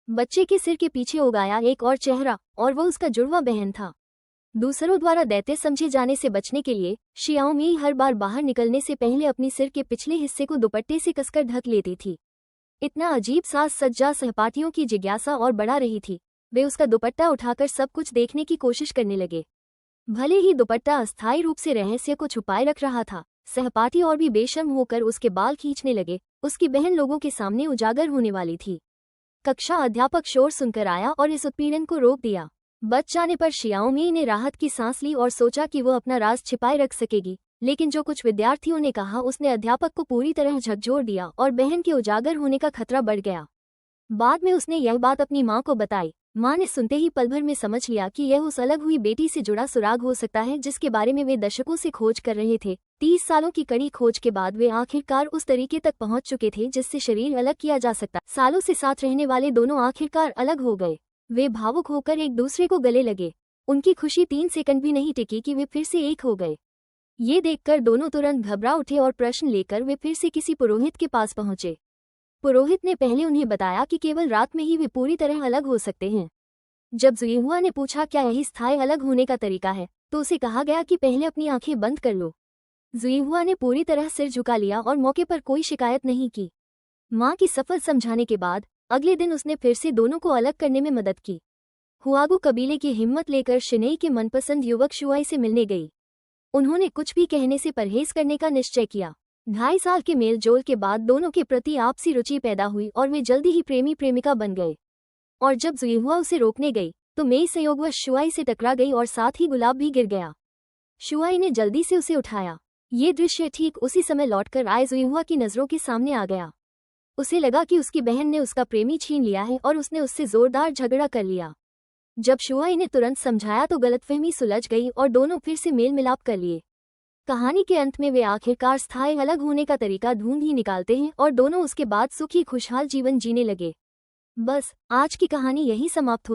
बच्चे के सिर के पीछे उगाया एक और चेहरा, और वो उसका जुड़वा बहन था। दूसरों द्वारा दैत्य समझे जाने से बचने के लिए शियाओमी हर बार बाहर निकलने से पहले अपनी सिर के पिछले हिस्से को दुपट्टे से कसकर ढक लेती थी। इतना अजीब साज सज्जा सहपाठियों की जिज्ञासा और बढ़ा रही थी। वे उसका दुपट्टा उठाकर सब कुछ देखने की कोशिश करने लगे। भले ही दुपट्टा अस्थायी रूप से रहस्य को छुपाए रख रहा था, सहपाठी और भी बेशर्म होकर उसके बाल खींचने लगे। उसकी बहन लोगों के सामने उजागर होने वाली थी। कक्षा अध्यापक शोर सुनकर आया और इस उत्पीड़न को रोक दिया। बच जाने पर शियाओमी ने राहत की सांस ली और सोचा कि वो अपना राज छिपाए रख सकेगी, लेकिन जो कुछ विद्यार्थियों ने कहा उसने अध्यापक को पूरी तरह झकझोर दिया और बहन के उजागर होने का खतरा बढ़ गया। बाद में उसने यह बात अपनी माँ को बताई। माँ ने सुनते ही पल भर में समझ लिया कि यह उस अलग हुई बेटी से जुड़ा सुराग हो सकता है जिसके बारे में वे दशकों से खोज कर रहे थे। 30 सालों की कड़ी खोज के बाद वे आखिरकार उस तरीके तक पहुंच चुके थे जिससे शरीर अलग किया जा सकता। सालों से साथ रहने वाले दोनों आखिरकार अलग हो गए। वे भावुक होकर एक दूसरे को गले लगे। उनकी खुशी 3 सेकंड भी नहीं टिकी कि वे फिर से एक हो गए। ये देखकर दोनों तुरंत घबरा उठे और प्रश्न लेकर वे फिर से किसी पुरोहित के पास पहुंचे। पुरोहित ने पहले उन्हें बताया कि केवल रात में ही वे पूरी तरह अलग हो सकते हैं। जब जुएहुआ ने पूछा क्या यही स्थायी अलग होने का तरीका है, तो उसे कहा गया कि पहले अपनी आंखें बंद कर लो। जुएहुआ ने पूरी तरह सिर झुका लिया और मौके पर कोई शिकायत नहीं की। माँ की सफल समझाने के बाद अगले दिन उसने फिर से दोनों को अलग करने में मदद की। हुआगू कबीले की हिम्मत लेकर शिनेई के मनपसंद युवक शुआई से मिलने गई। उन्होंने कुछ भी कहने से परहेज करने का निश्चय किया। 2.5 साल के मेल जोल के बाद दोनों के प्रति आपसी रुचि पैदा हुई और वे जल्दी ही प्रेमी प्रेमिका बन गए। और जब जुएहुआ उसे रोकने गई तो मेई संयोगवश शुआई से टकरा गई और साथ ही गुलाब भी गिर गया। शुआई ने जल्दी से उसे उठाया। ये दृश्य ठीक उसी समय लौटकर आए जुएहुआ की नज़रों के सामने आ गया। उसे लगा कि उसकी बहन ने उसका प्रेमी छीन लिया है और उसने उससे जोरदार झगड़ा कर लिया। जब शुआई ने तुरंत समझाया तो गलतफहमी सुलझ गई और दोनों फिर से मेल मिलाप कर लिए। कहानी के अंत में वे आखिरकार स्थायी अलग होने का तरीका ढूंढ ही निकालते हैं और दोनों उसके बाद सुखी खुशहाल जीवन जीने लगे। बस आज की कहानी यही समाप्त हो।